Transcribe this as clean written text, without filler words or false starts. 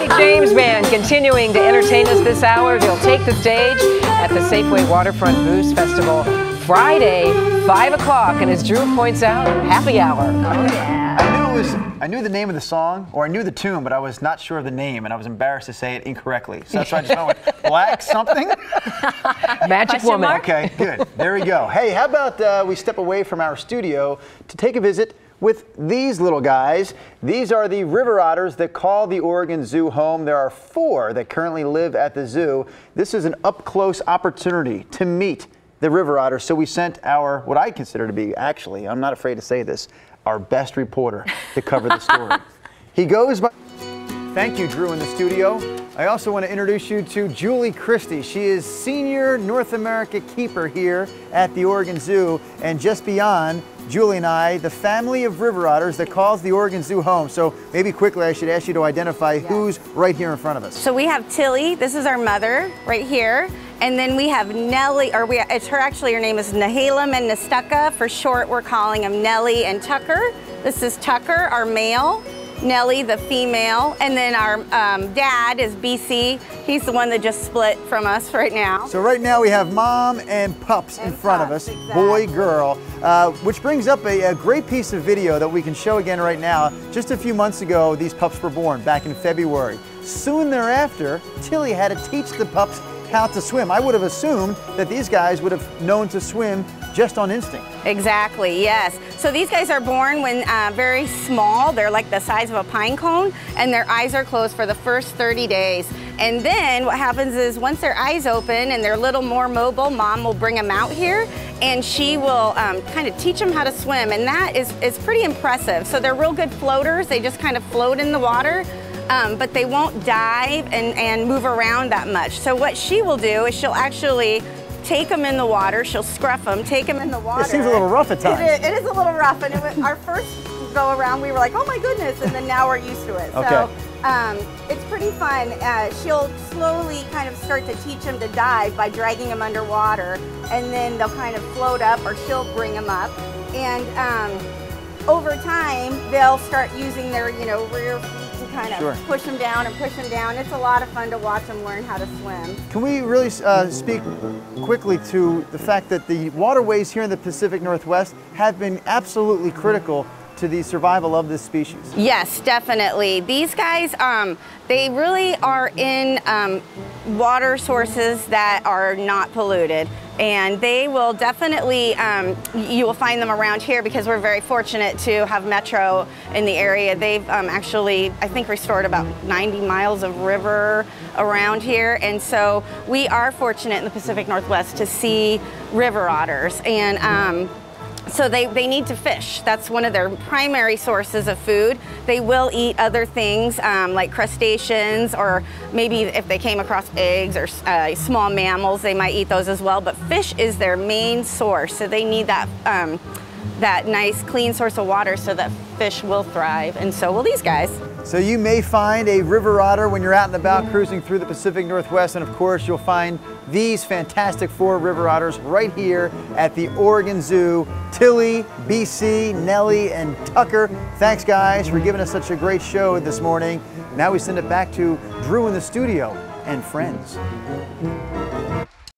St. James Band continuing to entertain us this hour. They'll take the stage at the Safeway Waterfront Booze Festival Friday, 5 o'clock, and as Drew points out, happy hour. Oh, yeah. I knew the name of the song, or I knew the tune, but I was not sure of the name, and I was embarrassed to say it incorrectly. So that's why I just went with Black something. Magic Woman. Okay, good. There we go. Hey, how about we step away from our studio to take a visit with these little guys. These are the river otters that call the Oregon Zoo home. There are 4 that currently live at the zoo. This is an up-close opportunity to meet the river otters. So we sent our, what I consider to be, actually, I'm not afraid to say this, our best reporter to cover the story. He goes by... Thank you, Drew, in the studio. I also want to introduce you to Julie Christie. She is Senior North America Keeper here at the Oregon Zoo. And just beyond, Julie and I, the family of river otters that calls the Oregon Zoo home. So maybe quickly I should ask you to identify who's right here in front of us. So we have Tilly, this is our mother right here. And then we have Nellie, or her name is Nahalem and Nastucca. For short, we're calling them Nellie and Tucker. This is Tucker, our male. Nellie, the female, and then our dad is BC. He's the one that just split from us right now. So right now we have mom and pups in front of us, exactly. Boy, girl, which brings up a great piece of video that we can show again right now. Just a few months ago, these pups were born back in February. Soon thereafter, Tilly had to teach the pups how to swim. I would have assumed that these guys would have known to swim just on instinct. Exactly, yes. So these guys are born when very small. They're like the size of a pine cone, and their eyes are closed for the first 30 days. And then what happens is once their eyes open and they're a little more mobile, mom will bring them out here and she will kind of teach them how to swim. And that is pretty impressive. So they're real good floaters. They just kind of float in the water. But they won't dive and move around that much. So what she will do is she'll actually take them in the water, she'll scruff them, take them in the water. It seems a little rough at times. It is a little rough, and our first go around we were like, oh my goodness, and then now we're used to it. Okay. So it's pretty fun. She'll slowly kind of start to teach them to dive by dragging them underwater, and then they'll kind of float up, or she'll bring them up. And over time, they'll start using their rear feet and kind of push them down and push them down. It's a lot of fun to watch them learn how to swim. Can we really speak quickly to the fact that the waterways here in the Pacific Northwest have been absolutely critical to the survival of this species? Yes, definitely. These guys, they really are in water sources that are not polluted. And they will definitely, you will find them around here because we're very fortunate to have Metro in the area. They've actually, I think, restored about 90 miles of river around here. And so we are fortunate in the Pacific Northwest to see river otters. And so they need to fish. That's one of their primary sources of food. They will eat other things like crustaceans, or maybe if they came across eggs or small mammals, they might eat those as well. But fish is their main source, so they need that that nice clean source of water so that fish will thrive, and so will these guys. So you may find a river otter when you're out and about cruising through the Pacific Northwest, and of course you'll find these fantastic 4 river otters right here at the Oregon Zoo. Tilly, BC, Nellie, and Tucker. Thanks guys for giving us such a great show this morning. Now we send it back to Drew in the studio and friends.